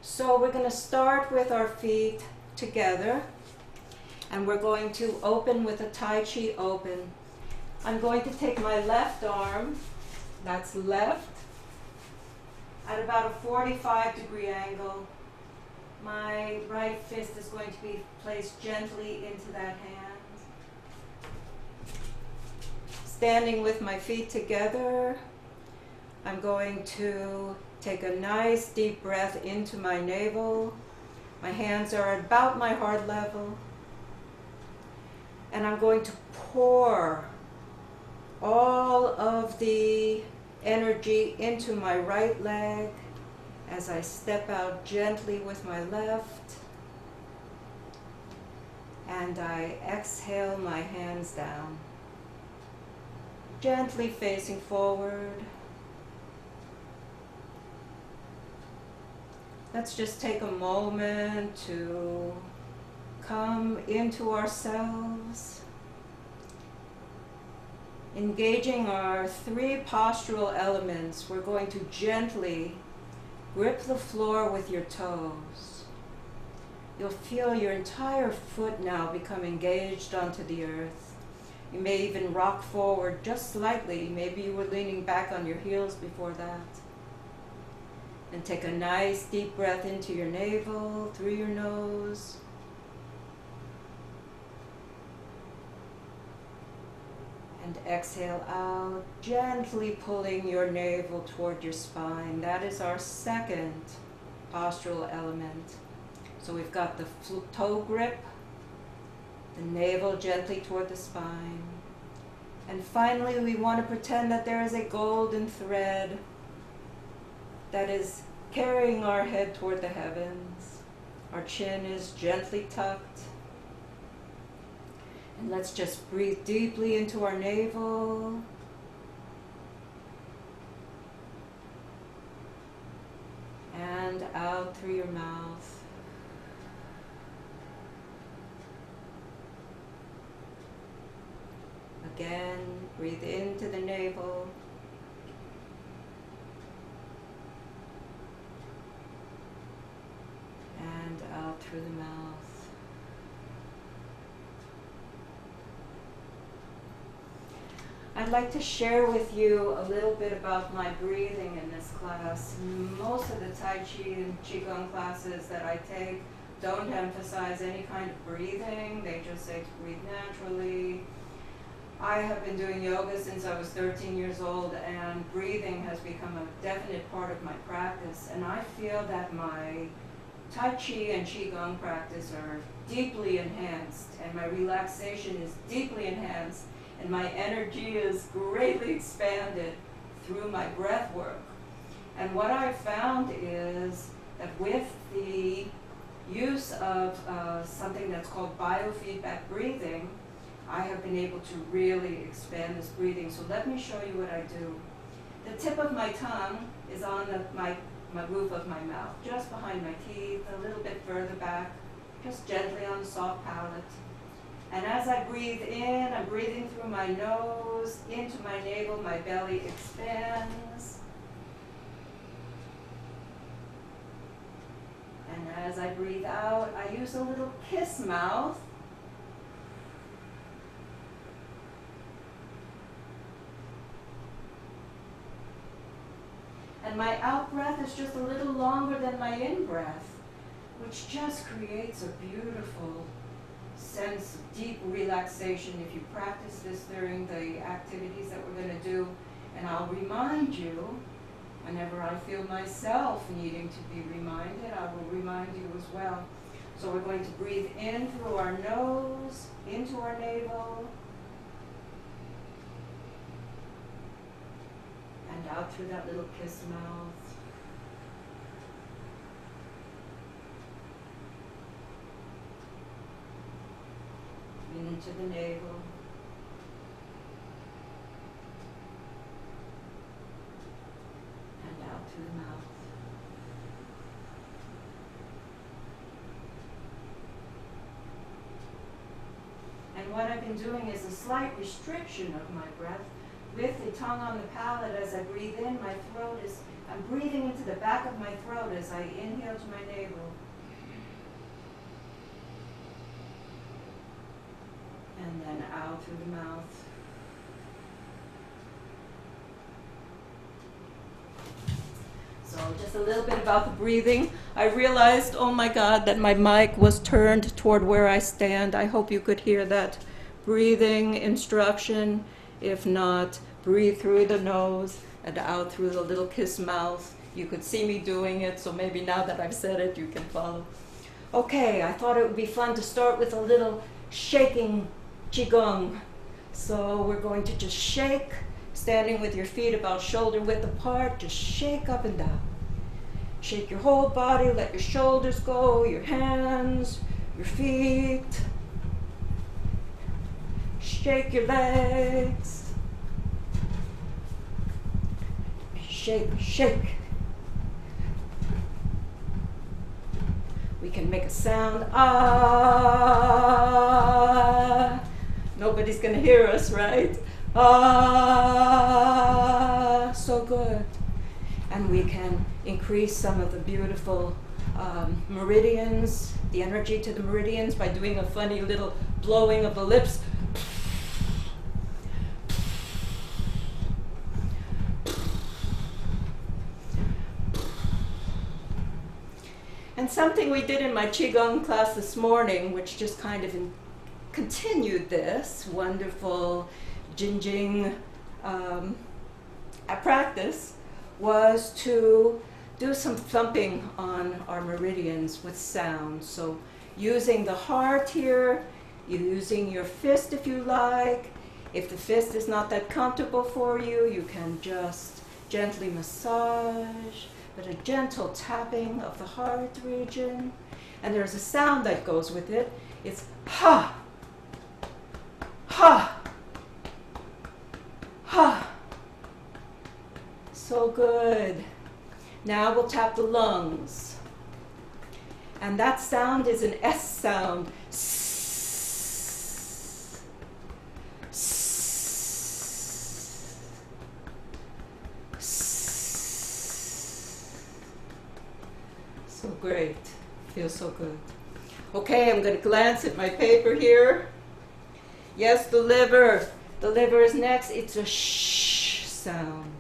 So we're going to start with our feet together, and we're going to open with a Tai Chi open. I'm going to take my left arm, that's left, at about a 45-degree angle. My right fist is going to be placed gently into that hand. Standing with my feet together, I'm going to take a nice deep breath into my navel. My hands are about my heart level. And I'm going to pour all of the energy into my right leg as I step out gently with my left. And I exhale my hands down, gently facing forward. Let's just take a moment to come into ourselves, engaging our three postural elements. We're going to gently grip the floor with your toes. You'll feel your entire foot now become engaged onto the earth. You may even rock forward just slightly. Maybe you were leaning back on your heels before that. And take a nice deep breath into your navel, through your nose. And exhale out, gently pulling your navel toward your spine. That is our second postural element. So we've got the toe grip, the navel gently toward the spine. And finally, we want to pretend that there is a golden thread that is carrying our head toward the heavens. Our chin is gently tucked. And let's just breathe deeply into our navel. And out through your mouth. Again, breathe into the navel. And out through the mouth. I'd like to share with you a little bit about my breathing in this class. Most of the Tai Chi and Qigong classes that I take don't emphasize any kind of breathing. They just say to breathe naturally. I have been doing yoga since I was 13 years old, and breathing has become a definite part of my practice. And I feel that my Tai Chi and Qigong practice are deeply enhanced, and my relaxation is deeply enhanced, and my energy is greatly expanded through my breath work. And what I've found is that with the use of something that's called biofeedback breathing, I have been able to really expand this breathing. So let me show you what I do. The tip of my tongue is on my roof of my mouth, just behind my teeth, a little bit further back, just gently on the soft palate. And as I breathe in, I'm breathing through my nose, into my navel, my belly expands. And as I breathe out, I use a little kiss mouth. And my out breath is just a little longer than my in breath, which just creates a beautiful sense of deep relaxation if you practice this during the activities that we're going to do. And I'll remind you, whenever I feel myself needing to be reminded, I will remind you as well. So we're going to breathe in through our nose, into our navel, and out through that little kiss mouth. Into the navel. And out through the mouth. And what I've been doing is a slight restriction of my breath with the tongue on the palate. As I breathe in, my throat is I'm breathing into the back of my throat as I inhale to my navel. And then out through the mouth. So just a little bit about the breathing. I realized, oh my God, that my mic was turned toward where I stand. I hope you could hear that breathing instruction. If not, breathe through the nose and out through the little kiss mouth. You could see me doing it, so maybe now that I've said it, you can follow. Okay, I thought it would be fun to start with a little shaking Qigong. So we're going to just shake, standing with your feet about shoulder width apart. Just shake up and down. Shake your whole body, let your shoulders go, your hands, your feet. Shake your legs. Shake, shake. We can make a sound, ah. Nobody's gonna hear us, right? Ah, so good. And we can increase some of the beautiful meridians, the energy to the meridians by doing a funny little blowing of the lips. And something we did in my Qigong class this morning, which just kind of continued this wonderful Jing practice, was to do some thumping on our meridians with sound. So using the heart here, using your fist if you like. If the fist is not that comfortable for you, you can just gently massage, but a gentle tapping of the heart region. And there's a sound that goes with it. It's ha, ha, ha. So good. Now we'll tap the lungs. And that sound is an S sound. S. S. S. So great. Feels so good. Okay, I'm going to glance at my paper here. Yes, the liver. The liver is next. It's a sh sound.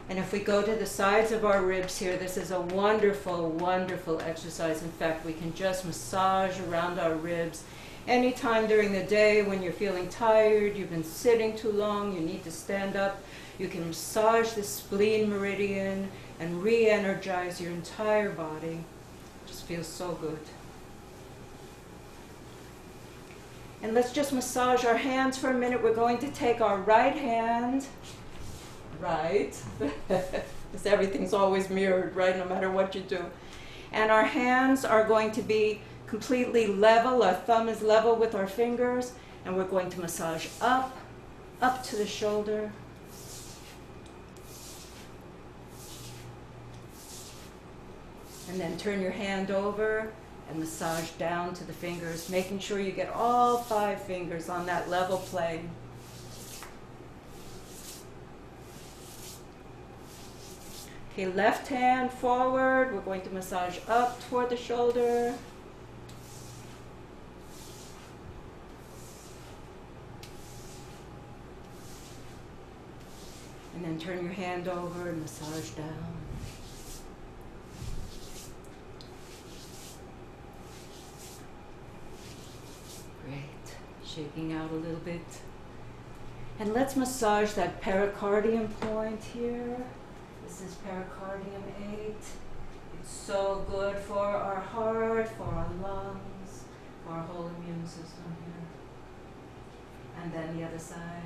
And if we go to the sides of our ribs here, this is a wonderful, wonderful exercise. In fact, we can just massage around our ribs anytime during the day when you're feeling tired, you've been sitting too long, you need to stand up. You can massage the spleen meridian and re-energize your entire body. It just feels so good. And let's just massage our hands for a minute. We're going to take our right hand, right, because everything's always mirrored, right, no matter what you do. And our hands are going to be completely level. Our thumb is level with our fingers, and we're going to massage up to the shoulder. And then turn your hand over and massage down to the fingers, making sure you get all 5 fingers on that level plane. Okay, left hand forward. We're going to massage up toward the shoulder. And then turn your hand over and massage down. Great. Shaking out a little bit. And let's massage that pericardium point here. This is pericardium 8. It's so good for our heart, for our lungs, for our whole immune system here. And then the other side,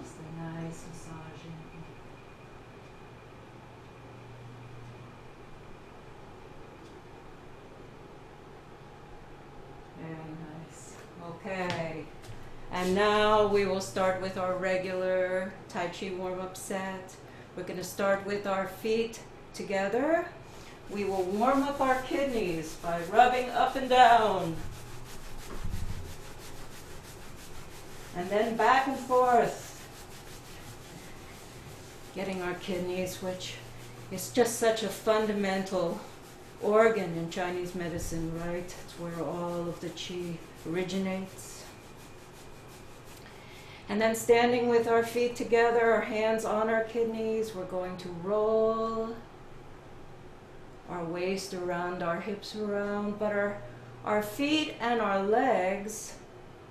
just a nice massaging. Very nice. Okay. And now we will start with our regular Tai Chi warm-up set. We're going to start with our feet together. We will warm up our kidneys by rubbing up and down. And then back and forth. Getting our kidneys, which is just such a fundamental organ in Chinese medicine, right? It's where all of the qi originates. And then standing with our feet together, our hands on our kidneys, we're going to roll our waist around, our hips around, but our feet and our legs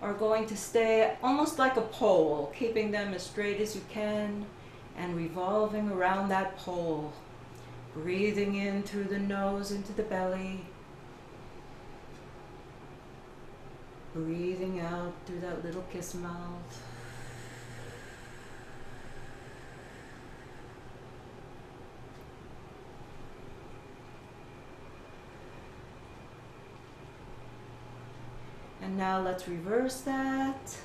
are going to stay almost like a pole, keeping them as straight as you can and revolving around that pole. Breathing in through the nose into the belly. Breathing out through that little kiss mouth. And now let's reverse that.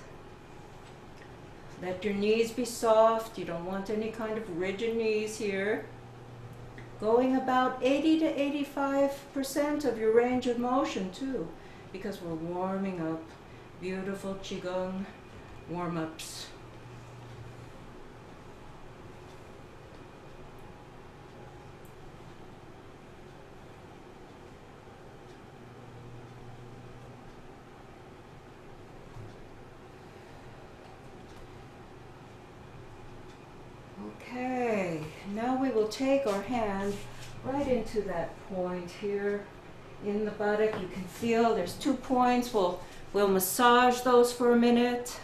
Let your knees be soft. You don't want any kind of rigid knees here. Going about 80 to 85% of your range of motion too, because we're warming up. Beautiful Qigong warm-ups. Okay, now we will take our hand right into that point here in the buttock. You can feel there's 2 points. We'll massage those for a minute.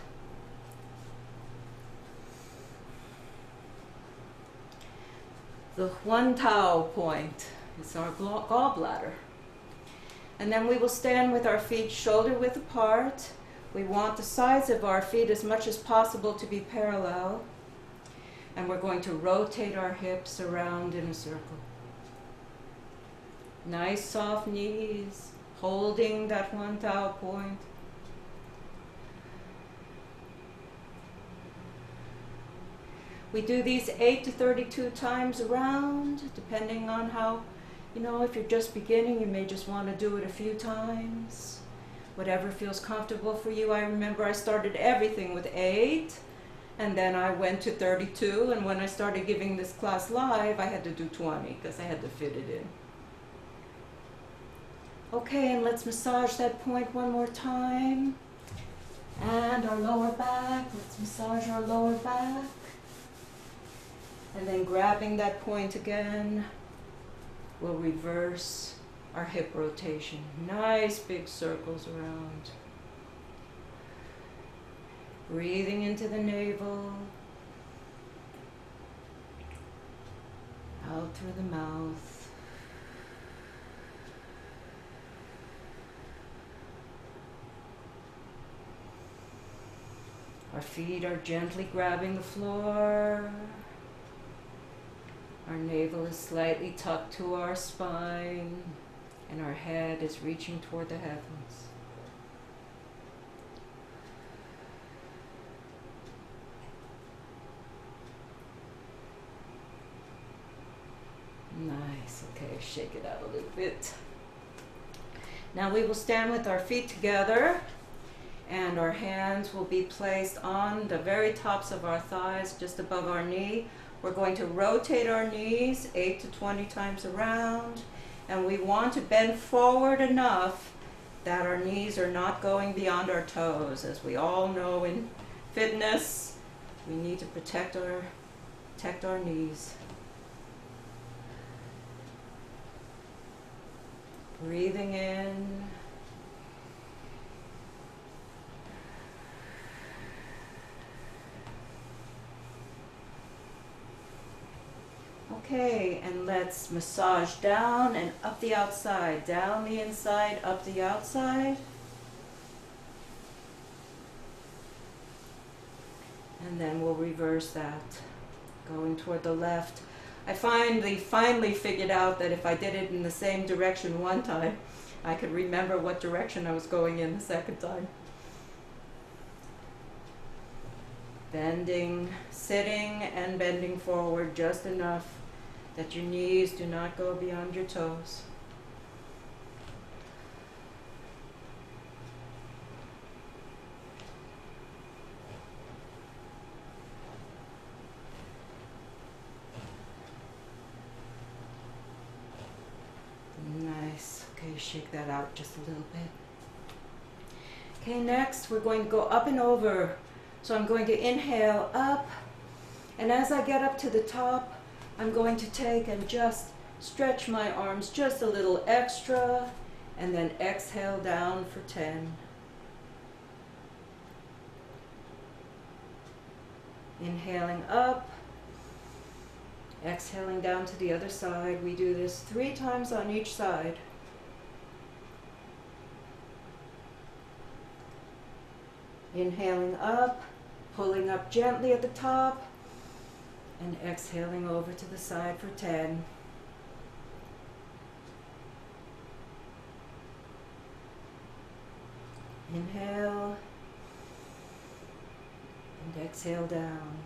The Huan Tao point is our gallbladder. And then we will stand with our feet shoulder width apart. We want the sides of our feet as much as possible to be parallel. And we're going to rotate our hips around in a circle. Nice soft knees, holding that Huan Tao point. We do these 8 to 32 times around, depending on how, if you're just beginning, you may just want to do it a few times. Whatever feels comfortable for you. I remember I started everything with 8. And then I went to 32, and when I started giving this class live, I had to do 20 because I had to fit it in. Okay, and let's massage that point one more time. And our lower back, let's massage our lower back. And then grabbing that point again, we'll reverse our hip rotation. Nice big circles around. Breathing into the navel, out through the mouth. Our feet are gently grabbing the floor. Our navel is slightly tucked to our spine, and our head is reaching toward the heavens. Nice. Okay, shake it out a little bit. Now we will stand with our feet together, and our hands will be placed on the very tops of our thighs, just above our knee. We're going to rotate our knees 8 to 20 times around, and we want to bend forward enough that our knees are not going beyond our toes. As we all know in fitness, we need to protect our knees. Breathing in. Okay, and let's massage down and up the outside. Down the inside, up the outside. And then we'll reverse that, going toward the left. I finally figured out that if I did it in the same direction one time, I could remember what direction I was going in the second time. Bending, sitting and bending forward just enough that your knees do not go beyond your toes. shake that out just a little bit. Okay, next we're going to go up and over. So I'm going to inhale up, and as I get up to the top, I'm going to take and just stretch my arms just a little extra, and then exhale down for 10. Inhaling up, exhaling down to the other side. We do this 3 times on each side. Inhaling up, pulling up gently at the top, and exhaling over to the side for 10. Inhale, and exhale down.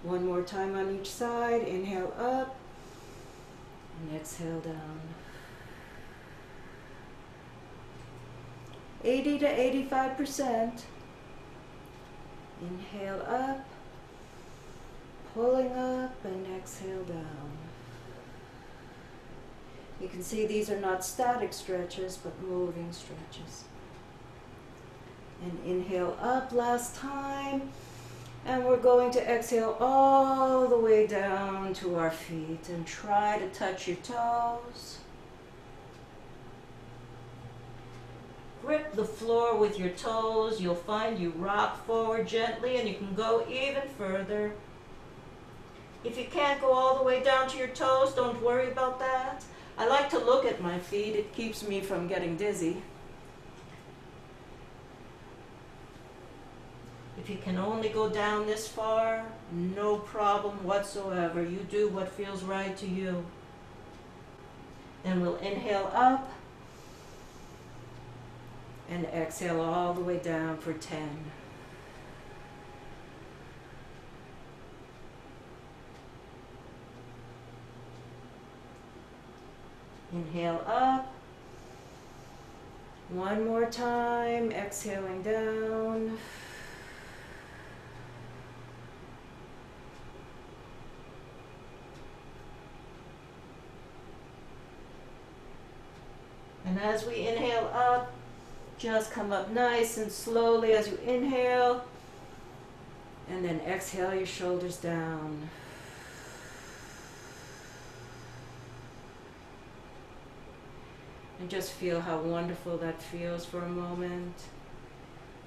One more time on each side. Inhale up, and exhale down. 80 to 85%. Inhale up, pulling up, and exhale down. You can see these are not static stretches, but moving stretches. And inhale up last time. And we're going to exhale all the way down to our feet and try to touch your toes. Grip the floor with your toes. You'll find you rock forward gently, and you can go even further. If you can't go all the way down to your toes, don't worry about that. I like to look at my feet. It keeps me from getting dizzy. If you can only go down this far, no problem whatsoever. You do what feels right to you. Then we'll inhale up and exhale all the way down for 10. Inhale up. One more time, exhaling down. And as we inhale up, just come up nice and slowly as you inhale, and then exhale your shoulders down. And just feel how wonderful that feels for a moment.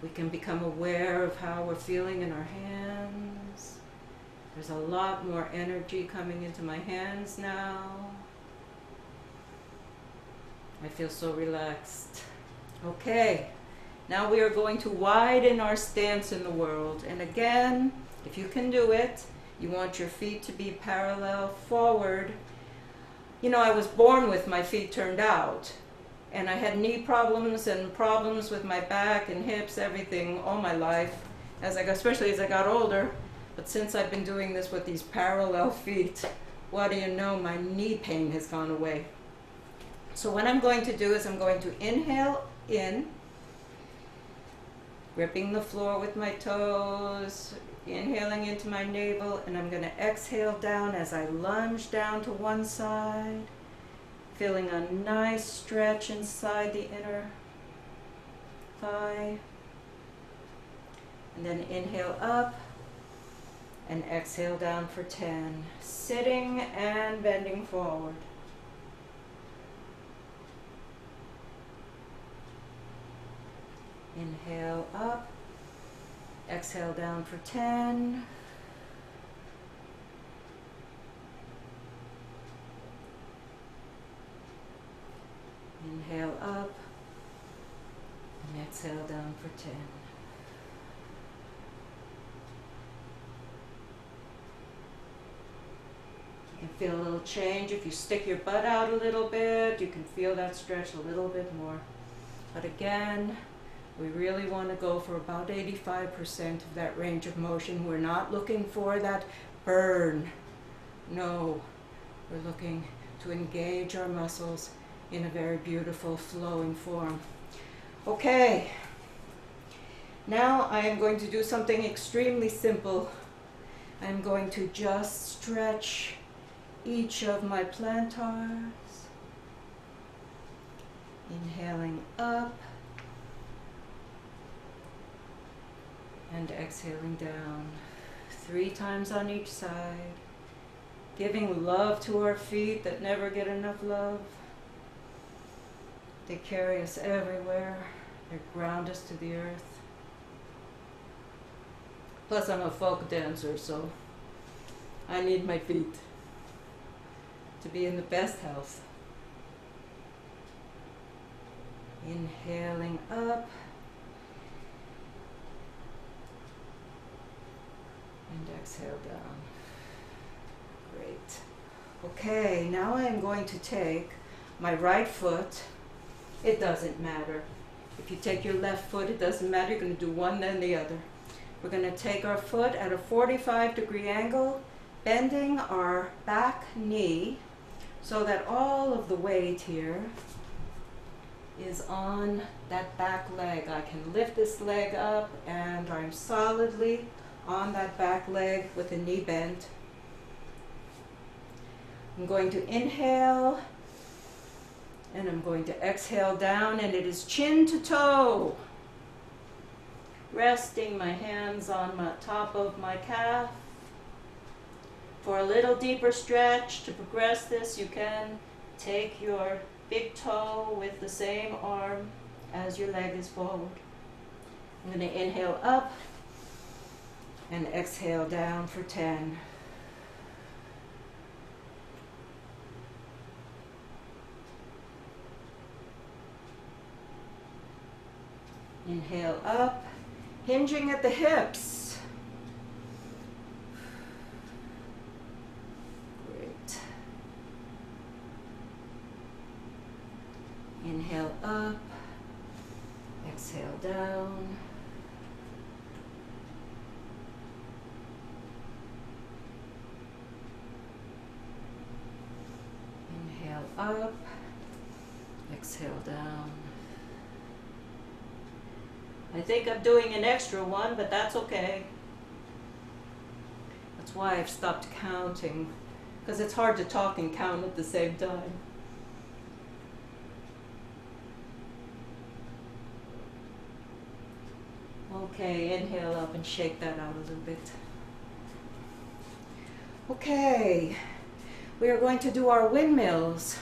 We can become aware of how we're feeling in our hands. There's a lot more energy coming into my hands now. I feel so relaxed. Okay, now we are going to widen our stance in the world. And again, if you can do it, you want your feet to be parallel forward. You know, I was born with my feet turned out, and I had knee problems and problems with my back and hips, everything, all my life, especially as I got older. But since I've been doing this with these parallel feet, what do you know, my knee pain has gone away. So what I'm going to do is I'm going to inhale in, gripping the floor with my toes, inhaling into my navel, and I'm going to exhale down as I lunge down to one side, feeling a nice stretch inside the inner thigh. And then inhale up and exhale down for 10, sitting and bending forward. Inhale up, exhale down for 10. Inhale up, and exhale down for 10. You can feel a little change if you stick your butt out a little bit. You can feel that stretch a little bit more. But again, we really want to go for about 85% of that range of motion. We're not looking for that burn. No, we're looking to engage our muscles in a very beautiful flowing form. Okay, now I am going to do something extremely simple. I'm going to just stretch each of my plantars. Inhaling up and exhaling down. 3 times on each side. Giving love to our feet that never get enough love. They carry us everywhere. They ground us to the earth. Plus I'm a folk dancer, so I need my feet to be in the best health. Inhaling up and exhale down. Great. Okay, now I am going to take my right foot. It doesn't matter. If you take your left foot, it doesn't matter. You're going to do one then the other. We're going to take our foot at a 45-degree angle, bending our back knee so that all of the weight here is on that back leg. I can lift this leg up and I'm solidly on that back leg with the knee bent. I'm going to inhale and I'm going to exhale down, and it is chin to toe. Resting my hands on the top of my calf. For a little deeper stretch, to progress this, you can take your big toe with the same arm as your leg is forward. I'm going to inhale up and exhale down for 10. Inhale up, hinging at the hips. Great. Inhale up, exhale down. Inhale up, exhale down. I think I'm doing an extra one, but that's okay. That's why I've stopped counting, because it's hard to talk and count at the same time. Okay, inhale up and shake that out a little bit. Okay, we are going to do our windmills.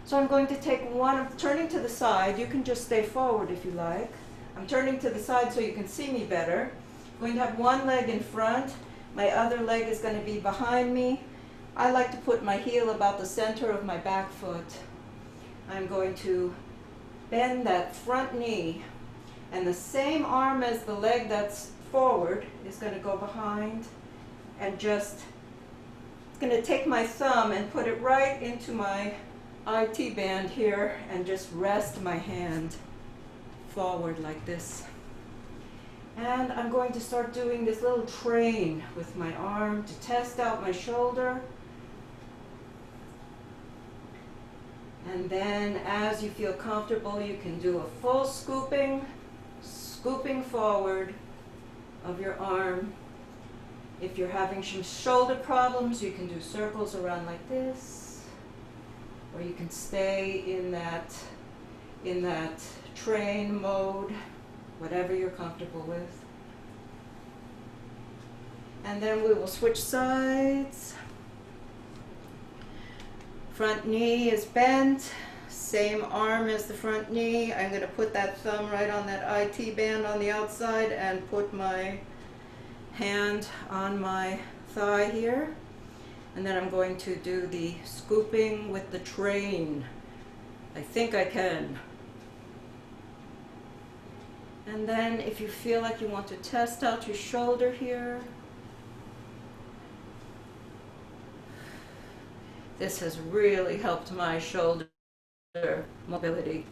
So I'm going to take one, I'm turning to the side. You can just stay forward if you like. I'm turning to the side so you can see me better. I'm going to have one leg in front. My other leg is going to be behind me. I like to put my heel about the center of my back foot. I'm going to bend that front knee. And the same arm as the leg that's forward is going to go behind. And just going to take my thumb and put it right into my IT band here and just rest my hand forward like this. And I'm going to start doing this little train with my arm to test out my shoulder. And then as you feel comfortable, you can do a full scooping forward of your arm. If you're having some shoulder problems, you can do circles around like this, or you can stay in that train mode, whatever you're comfortable with. And then we will switch sides. Front knee is bent, same arm as the front knee. I'm going to put that thumb right on that IT band on the outside and put my hand on my thigh here. And then I'm going to do the scooping with the train. I think I can. And then if you feel like you want to test out your shoulder here, this has really helped my shoulder mobility.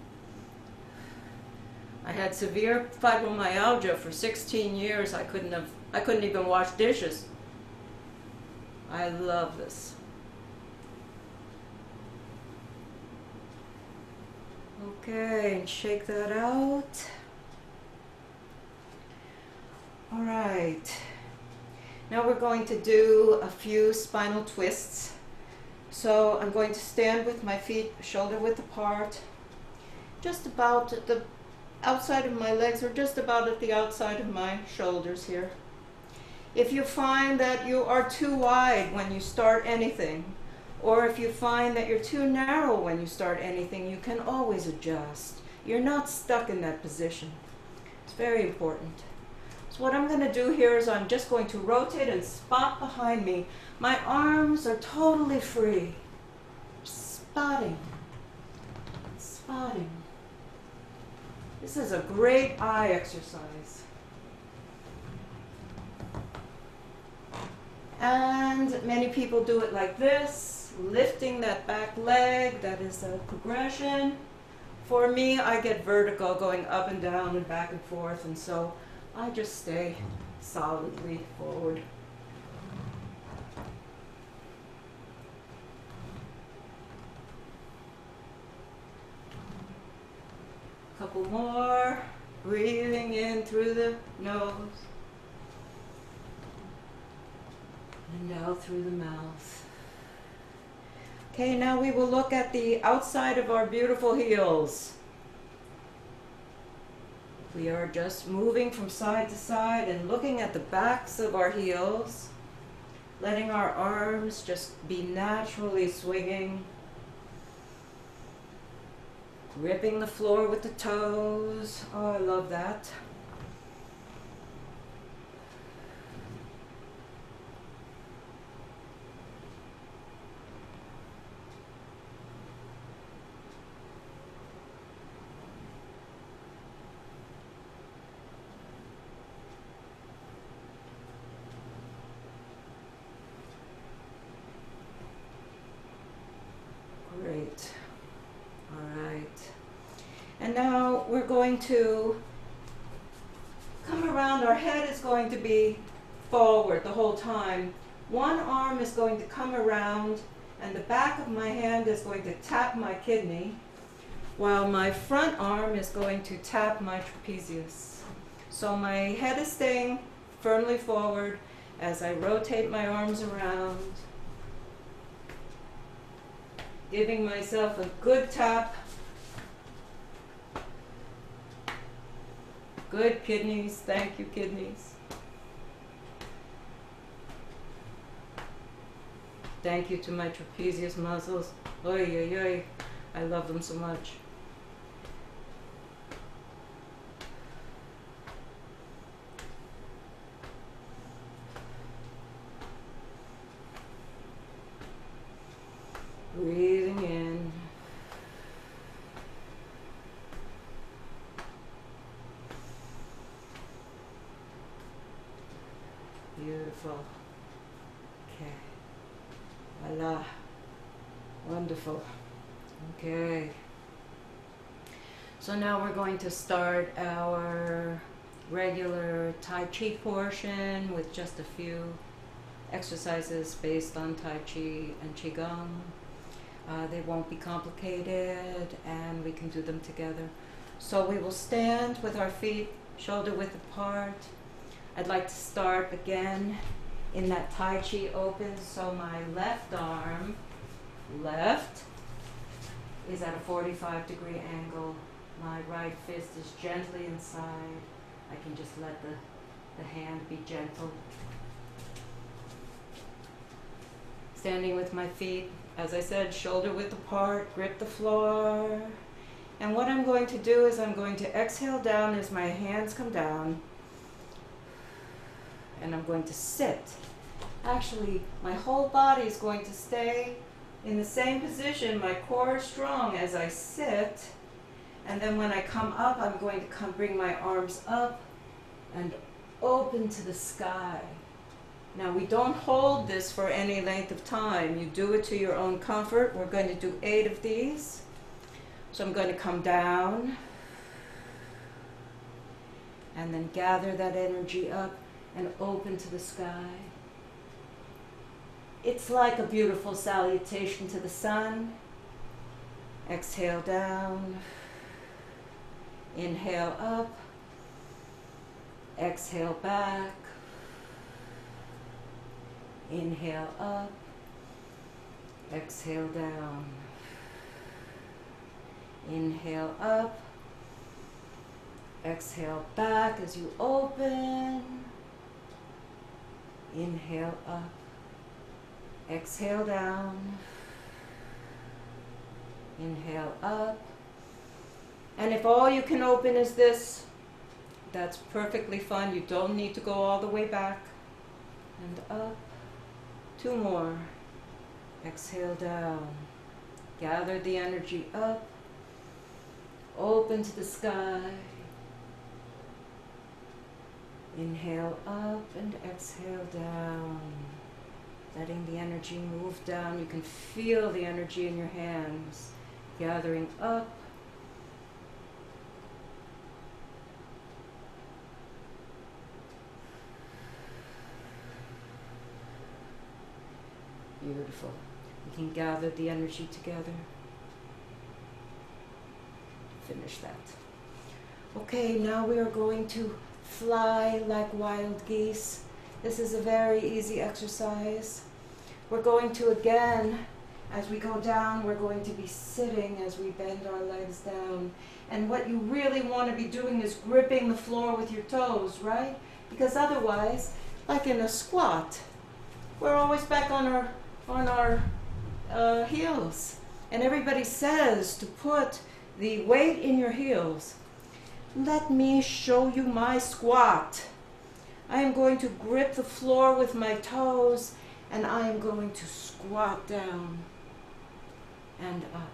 I had severe fibromyalgia for 16 years. I couldn't even wash dishes. I love this. Okay, and shake that out. All right. Now we're going to do a few spinal twists. So I'm going to stand with my feet shoulder width apart, just about at the outside of my legs, or just about at the outside of my shoulders here. If you find that you are too wide when you start anything, or if you find that you're too narrow when you start anything, you can always adjust. You're not stuck in that position. It's very important. So what I'm going to do here is I'm just going to rotate and spot behind me. My arms are totally free. Spotting. Spotting. This is a great eye exercise. And many people do it like this, lifting that back leg. That is a progression. For me, I get vertigo going up and down and back and forth, and so I just stay solidly forward. Couple more, breathing in through the nose and out through the mouth. Okay, now we will look at the outside of our beautiful heels. We are just moving from side to side and looking at the backs of our heels, letting our arms just be naturally swinging. Gripping the floor with the toes. Oh, I love that. Great. All right. And now we're going to come around. Our head is going to be forward the whole time. One arm is going to come around and the back of my hand is going to tap my kidney, while my front arm is going to tap my trapezius. So my head is staying firmly forward as I rotate my arms around, giving myself a good tap. Good kidneys, thank you kidneys. Thank you to my trapezius muscles. Oy, oy, oy. I love them so much. Breathing in. Beautiful. Okay. Voila. Wonderful. Okay. So now we're going to start our regular Tai Chi portion with just a few exercises based on Tai Chi and Qigong. They won't be complicated and we can do them together. So we will stand with our feet shoulder width apart. I'd like to start again in that Tai Chi open. So my left arm, left, is at a 45-degree angle. My right fist is gently inside. I can just let the hand be gentle. Standing with my feet, as I said, shoulder width apart, grip the floor. And what I'm going to do is I'm going to exhale down as my hands come down. And I'm going to sit. Actually, my whole body is going to stay in the same position. My core is strong as I sit. And then when I come up, I'm going to bring my arms up and open to the sky. Now, we don't hold this for any length of time. You do it to your own comfort. We're going to do 8 of these. So I'm going to come down and then gather that energy up and open to the sky. It's like a beautiful salutation to the sun. Exhale down. Inhale up. Exhale back. Inhale up, exhale down. Inhale up, exhale back as you open. Inhale up, exhale down. Inhale up. And if all you can open is this, that's perfectly fine. You don't need to go all the way back. And up. 2 more. Exhale down. Gather the energy up. Open to the sky. Inhale up and exhale down. Letting the energy move down. You can feel the energy in your hands. Gathering up. Beautiful. You can gather the energy together. Finish that. Okay, now we are going to fly like wild geese. This is a very easy exercise. We're going to, again, as we go down, we're going to be sitting as we bend our legs down. And what you really want to be doing is gripping the floor with your toes, right? Because otherwise, like in a squat, we're always back on our heels. And everybody says to put the weight in your heels. Let me show you my squat. I am going to grip the floor with my toes, and I am going to squat down and up.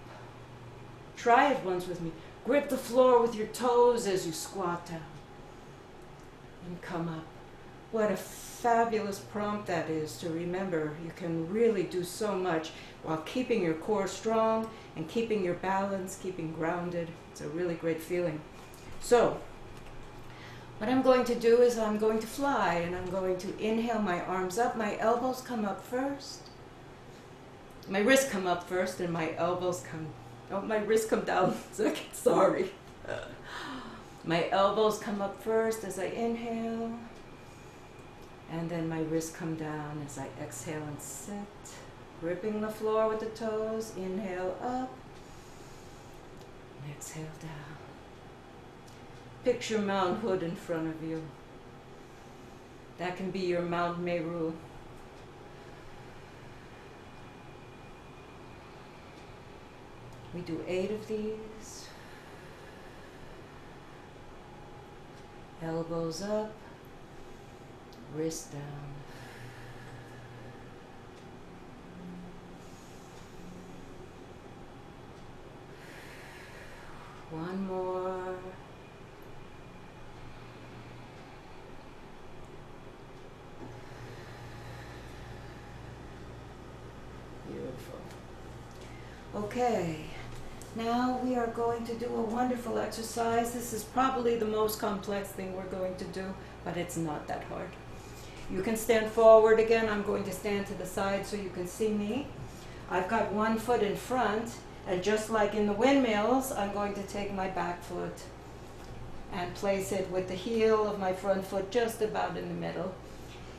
Try it once with me. Grip the floor with your toes as you squat down and come up. What a fabulous prompt that is to remember. You can really do so much while keeping your core strong and keeping your balance, keeping grounded. It's a really great feeling. So, what I'm going to do is I'm going to fly, and I'm going to inhale my arms up. My elbows come up first. My wrists come up first, and my elbows come, oh, my wrists come down second, sorry. My elbows come up first as I inhale, and then my wrists come down as I exhale and sit. Gripping the floor with the toes, inhale up, and exhale down. Picture Mount Hood in front of you. That can be your Mount Meru. We do 8 of these. Elbows up, wrist down. One more. Beautiful. Okay, now we are going to do a wonderful exercise. This is probably the most complex thing we're going to do, but it's not that hard. You can stand forward again. I'm going to stand to the side so you can see me. I've got one foot in front, and just like in the windmills, I'm going to take my back foot and place it with the heel of my front foot just about in the middle.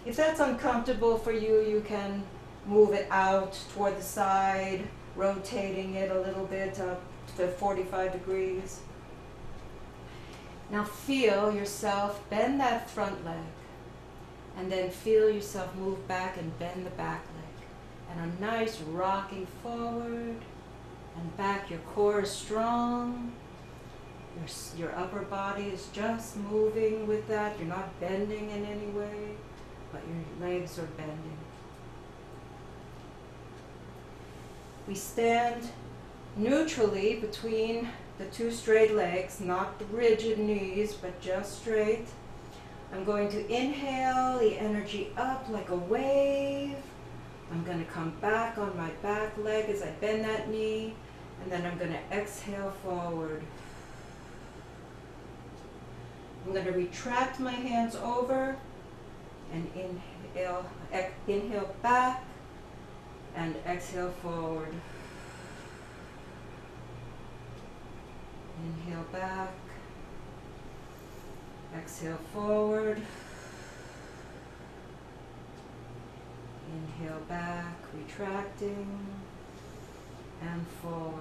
If that's uncomfortable for you, you can move it out toward the side, rotating it a little bit up to 45 degrees. Now feel yourself bend that front leg, and then feel yourself move back and bend the back leg. And a nice rocking forward and back. Your core is strong. Your upper body is just moving with that. You're not bending in any way, but your legs are bending. We stand neutrally between the 2 straight legs, not the rigid knees, but just straight. I'm going to inhale the energy up like a wave. I'm going to come back on my back leg as I bend that knee, and then I'm going to exhale forward. I'm going to retract my hands over and inhale back and exhale forward. Inhale back, exhale forward. Inhale retracting and forward.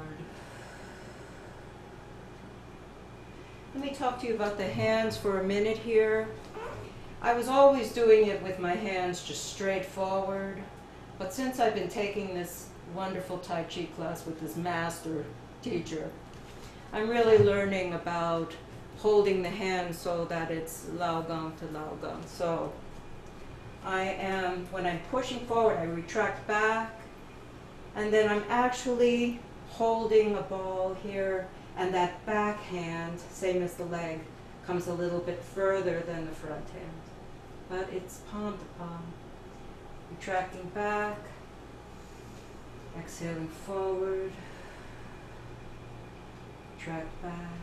Let me talk to you about the hands for a minute here. I was always doing it with my hands just straight forward, but since I've been taking this wonderful Tai Chi class with this master teacher, I'm really learning about holding the hand so that it's Lao Gong to Lao Gong. So when I'm pushing forward, I retract back, and then I'm actually holding a ball here, and that back hand, same as the leg, comes a little bit further than the front hand, but it's palm to palm. Retracting back, exhaling forward, retract back,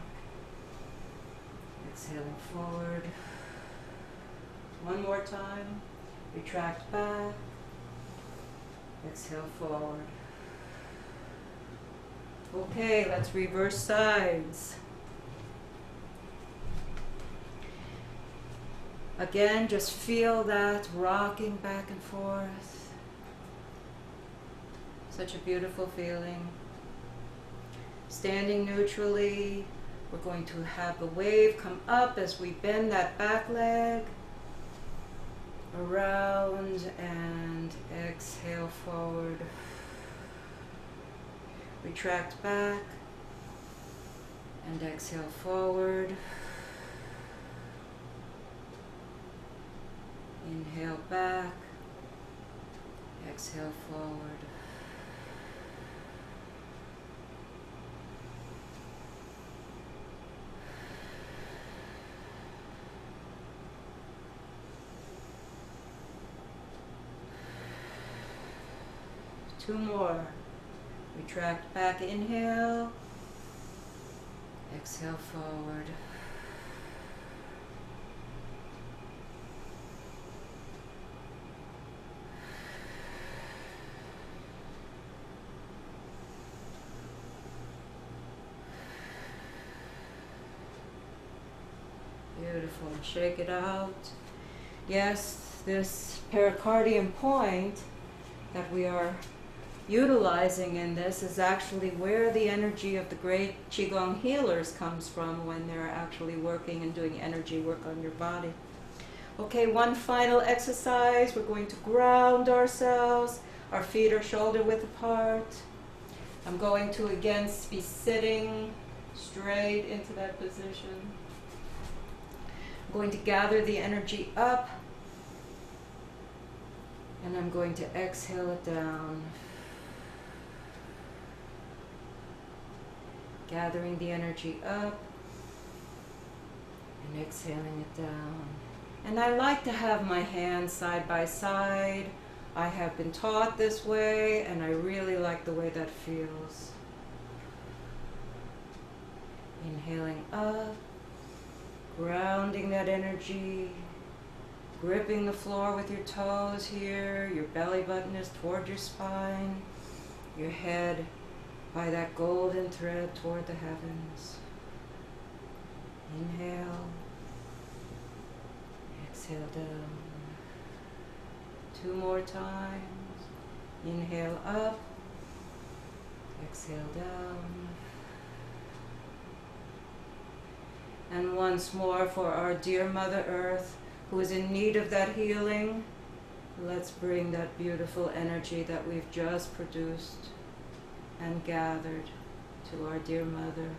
exhaling forward. One more time, retract back, exhale forward. Okay, let's reverse sides. Again, just feel that rocking back and forth. Such a beautiful feeling. Standing neutrally, we're going to have the wave come up as we bend that back leg. Around and exhale forward. Retract back and exhale forward. Inhale back, exhale forward. Two more. Retract back, inhale, exhale forward. Beautiful. Shake it out. Yes, this pericardium point that we are utilizing in this is actually where the energy of the great Qigong healers comes from when they're actually working and doing energy work on your body. Okay, one final exercise. We're going to ground ourselves. Our feet are shoulder width apart. I'm going to again be sitting straight into that position. I'm going to gather the energy up, and I'm going to exhale it down. Gathering the energy up and exhaling it down. And I like to have my hands side by side. I have been taught this way, and I really like the way that feels. Inhaling up, grounding that energy, gripping the floor with your toes here. Your belly button is toward your spine, your head by that golden thread toward the heavens. Inhale, exhale down. Two more times. Inhale up, exhale down. And once more for our dear Mother Earth, who is in need of that healing, let's bring that beautiful energy that we've just produced and gathered to our dear Mother.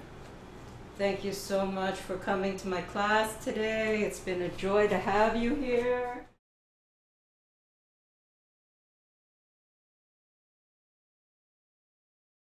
Thank you so much for coming to my class today. It's been a joy to have you here.